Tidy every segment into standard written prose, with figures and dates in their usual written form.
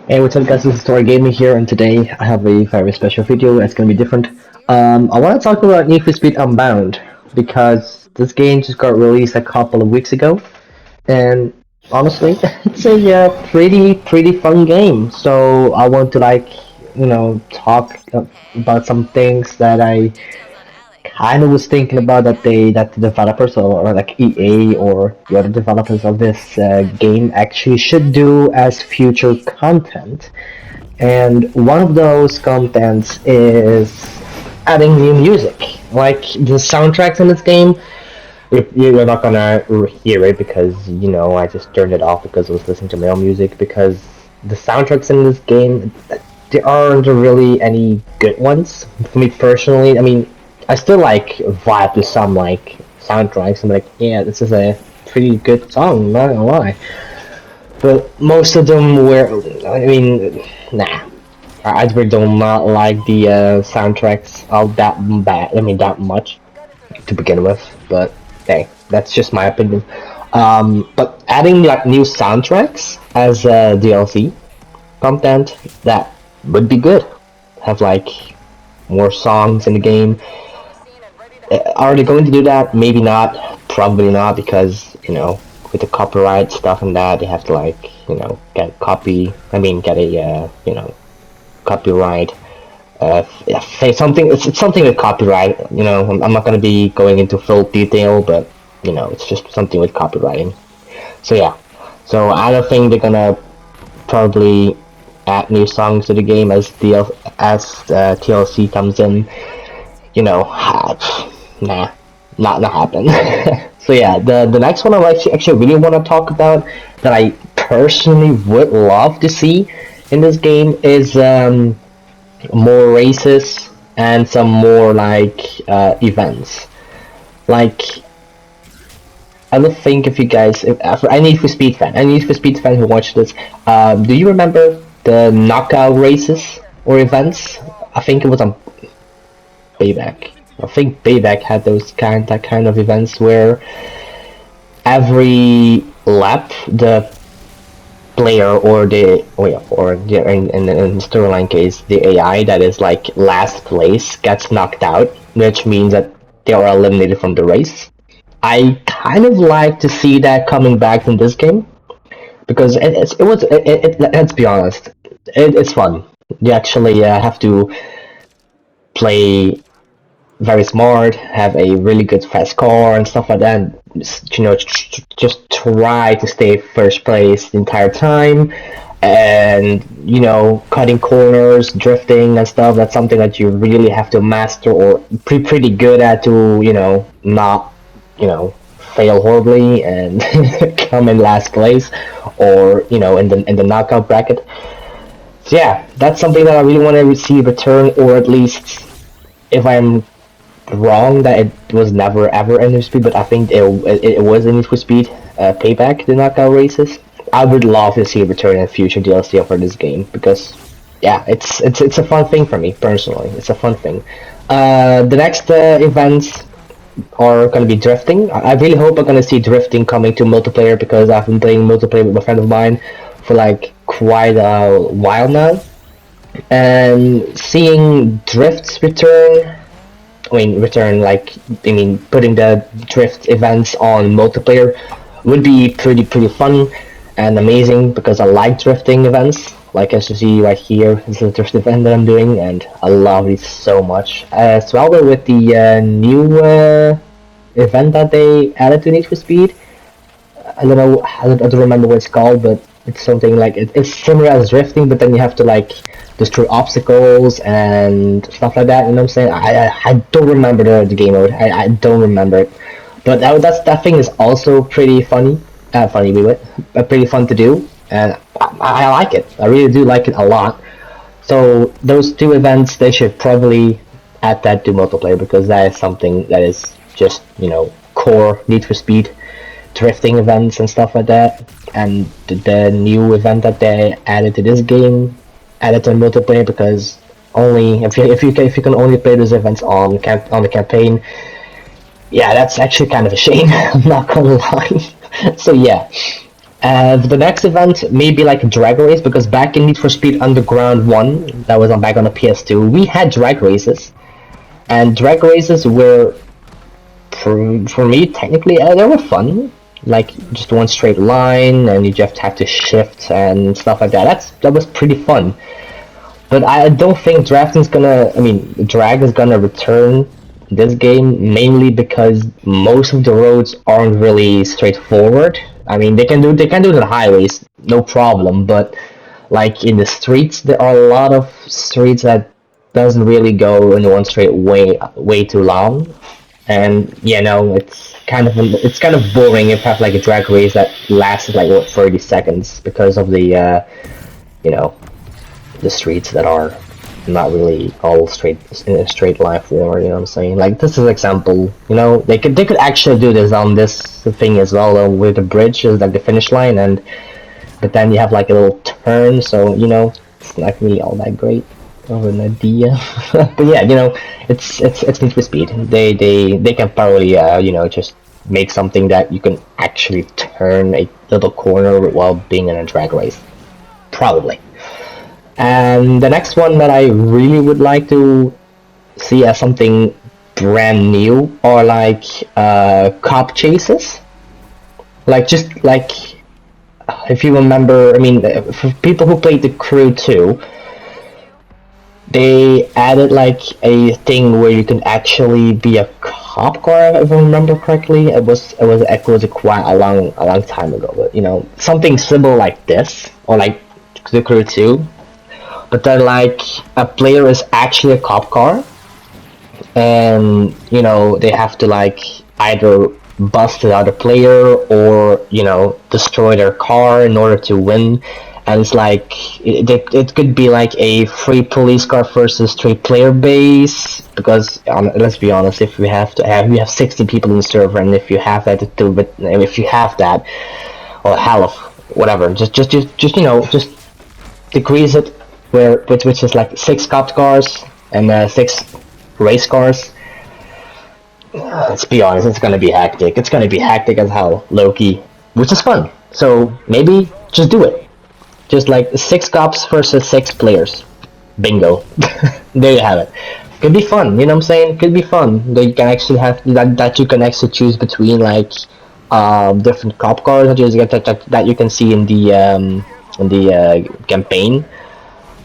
Hey, what's up guys, this is Story Gaming here, and today I have a very special video. It's gonna be different. I want to talk about Need for Speed Unbound, because this game just got released a couple of weeks ago, and honestly, it's a pretty fun game. So I want to talk about some things that I kind of was thinking about that the developers or like EA or the other developers of this game actually should do as future content. And one of those contents is adding new music. Like the soundtracks in this game, you're not gonna hear it because I just turned it off because I was listening to my own music. Because the soundtracks in this game, there aren't really any good ones for me personally. I mean, I still like vibe to some like soundtracks. I'm like, yeah, this is a pretty good song. Not gonna lie. But most of them were, I mean, nah. I really do not like the soundtracks all that bad. I mean, that much to begin with. But hey, that's just my opinion. But adding like new soundtracks as DLC content, that would be good. Have like more songs in the game. Are they going to do that? Maybe not. Probably not, because with the copyright stuff and that, they have to get copy. I mean, get a copyright. Say something. It's something with copyright. I'm not gonna be going into full detail, but it's just something with copywriting. So yeah. So I don't think they're gonna probably add new songs to the game as TLC comes in. Nah, not happen. So yeah, the next one I actually really want to talk about that I personally would love to see in this game is more races and some more events. Like, I don't think if you guys, for any Need for Speed fan who watched this, do you remember the knockout races or events? I think it was on Payback. I think Payback had that kind of events where every lap the player or in the storyline case the AI that is like last place gets knocked out, which means that they are eliminated from the race. I kind of like to see that coming back in this game because let's be honest, it's fun. You actually have to play very smart, have a really good fast car and stuff like that. And, just try to stay first place the entire time, and cutting corners, drifting and stuff. That's something that you really have to master or pretty good at to not fail horribly and come in last place or in the knockout bracket. So yeah, that's something that I really want to see return, or at least if I'm wrong that it was never ever in Need for Speed, but I think it was in Need for Speed Payback, the knockout races. I would love to see a return in future DLC for this game because yeah, it's a fun thing for me personally. It's a fun thing. The next events are gonna be drifting. I really hope I'm gonna see drifting coming to multiplayer because I've been playing multiplayer with a friend of mine for like quite a while now, and seeing drifts return, putting the drift events on multiplayer would be pretty fun and amazing because I like drifting events. Like as you see right here, this is a drift event that I'm doing, and I love it so much. As well with the new event that they added to Need for Speed. I don't know, I don't remember what it's called, but it's something like it's similar as drifting, but then you have to like destroy obstacles and stuff like that. You know what I'm saying? I don't remember the game mode. I don't remember it, but that thing is also pretty funny. Funny we went, pretty fun to do, and I like it. I really do like it a lot. So those two events, they should probably add that to multiplayer because that is something that is just core Need for Speed drifting events and stuff like that. And the new event that they added to this game, added to multiplayer, because only if you can only play those events on the campaign, yeah, that's actually kind of a shame. I'm not gonna lie. So yeah, The next event may be like a drag race, because back in Need for Speed Underground 1, that was on back on the PS2, we had drag races. And drag races were, for me, technically, they were fun. Like, just one straight line, and you just have to shift and stuff like that. That was pretty fun. But I don't think drag is gonna return this game, mainly because most of the roads aren't really straightforward. I mean, they can do the highways, no problem, but like in the streets, there are a lot of streets that doesn't really go in one straight way too long, and it's kind of boring if you have like a drag race that lasts like what 30 seconds because of you know the streets that are not really all straight in a straight line forward. You know what I'm saying? Like this is an example. They could actually do this on this thing as well, with the bridge is like the finish line, and but then you have like a little turn, so it's not really all that great of an idea. But yeah, it's Need for Speed. They can probably just make something that you can actually turn a little corner while being in a drag race. Probably. And the next one that I really would like to see as something brand new are like cop chases. Like just like if you remember, I mean, for people who played the Crew 2, they added like a thing where you can actually be a cop car, if I remember correctly. It was quite a long time ago, but something similar like this, or like the Crew 2. But then like a player is actually a cop car, and they have to like either bust the other player or destroy their car in order to win. And it's like it could be like a free police car versus three-player base, because let's be honest, if we have 60 people in the server, and if you have that to do, but if you have that, or hell of whatever, just decrease it, which is like 6 cop cars and 6 race cars. Let's be honest, it's gonna be hectic. It's gonna be hectic as hell, low-key, which is fun. So maybe just do it. Just like 6 cops versus 6 players. Bingo. There you have it. Could be fun, you know what I'm saying? Could be fun. That you can actually have that you can actually choose between like different cop cars that you can see in the campaign,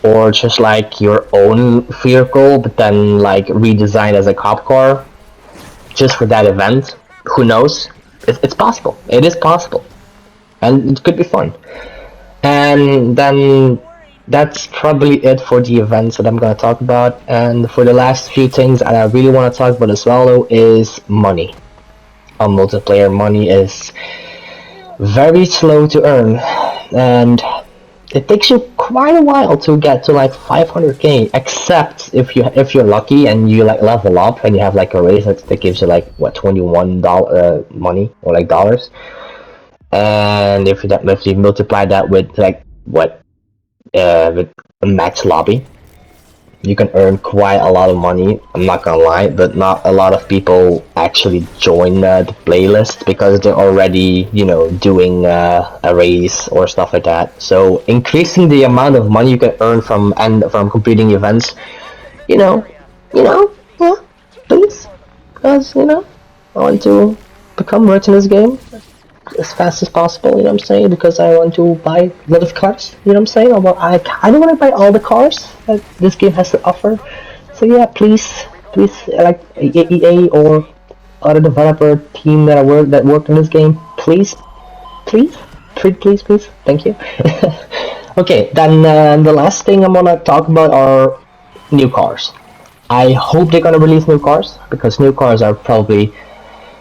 or just like your own vehicle, but then like redesigned as a cop car, just for that event. Who knows? It's possible. It is possible, and it could be fun. And then that's probably it for the events that I'm gonna talk about. And for the last few things that I really want to talk about as well, though, is money. On multiplayer, money is very slow to earn, and it takes you quite a while to get to like 500k. Except if you're lucky and you like level up and you have like a raise that gives you like what $21 money, or like dollars. And if you multiply that with like with a max lobby, you can earn quite a lot of money. I'm not gonna lie, but not a lot of people actually join the playlist because they're already doing a race or stuff like that. So increasing the amount of money you can earn from completing events, yeah, please, because I want to become rich in this game as fast as possible, you know what I'm saying? Because I want to buy a lot of cars, you know what I'm saying? I don't want to buy all the cars that this game has to offer. So yeah, please, like EA or other developer team that worked in this game, please, thank you. Okay, then the last thing I'm gonna talk about are new cars. I hope they're gonna release new cars, because new cars are probably,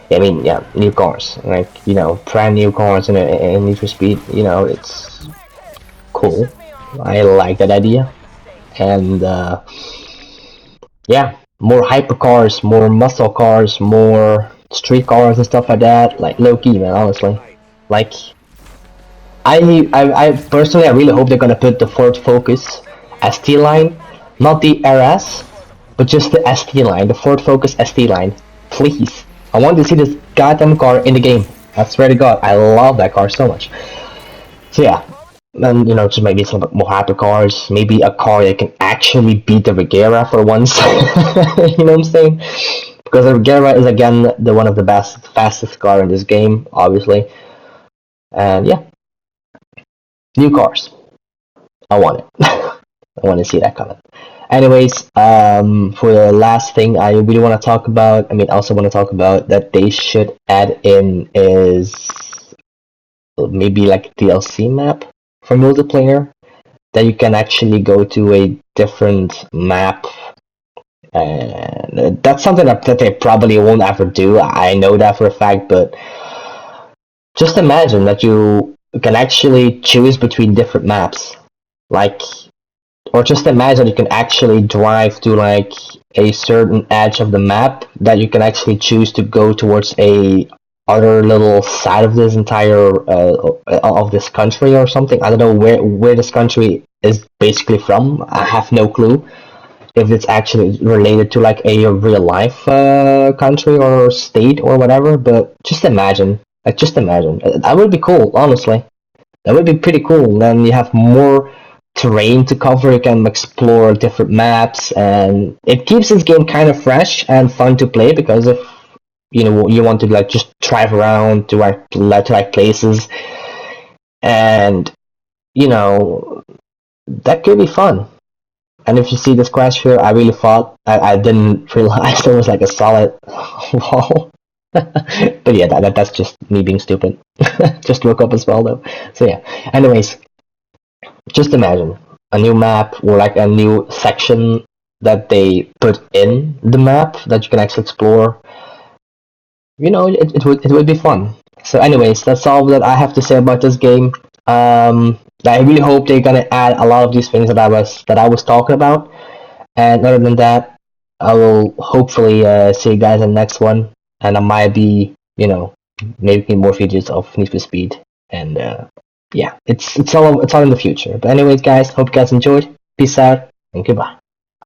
yeah, new cars, like, brand new cars in Need for Speed, it's cool. I like that idea. And yeah, more hypercars, more muscle cars, more street cars and stuff like that, like low-key, man, honestly. Like, I personally, I really hope they're gonna put the Ford Focus ST line, not the RS, but just the ST line, the Ford Focus ST line, please. I want to see this goddamn car in the game. I swear to God, I love that car so much. So yeah, and just maybe some more hypercars, maybe a car that can actually beat the Regera for once. You know what I'm saying? Because the Regera is again the one of the best, fastest car in this game, obviously. And yeah, new cars. I want it. I want to see that coming. Anyways, for the last thing I really want to talk about, I mean, also want to talk about that they should add in is maybe like DLC map for multiplayer that you can actually go to a different map. And that's something that they probably won't ever do. I know that for a fact, but just imagine that you can actually choose between different maps. Like, or just imagine you can actually drive to like a certain edge of the map that you can actually choose to go towards a other little side of this entire of this country or something. I don't know where this country is basically from. I have no clue if it's actually related to like a real life country or state or whatever. But just imagine that would be cool. Honestly, that would be pretty cool. Then you have more terrain to cover. You can explore different maps, and it keeps this game kind of fresh and fun to play because if you want to like just drive around to like places, and you know that could be fun. And if you see this crash here, I really thought I didn't realize there was like a solid wall. But yeah, that's just me being stupid. Just woke up as well though. So yeah. Anyways, just imagine a new map or like a new section that they put in the map that you can actually explore. It would be fun. So anyways, that's all that I have to say about this game. I really hope they're gonna add a lot of these things that I was talking about. And other than that, I will hopefully see you guys in the next one. And I might be, making more videos of Need for Speed. And yeah, it's all in the future. But anyways, guys, hope you guys enjoyed. Peace out and goodbye.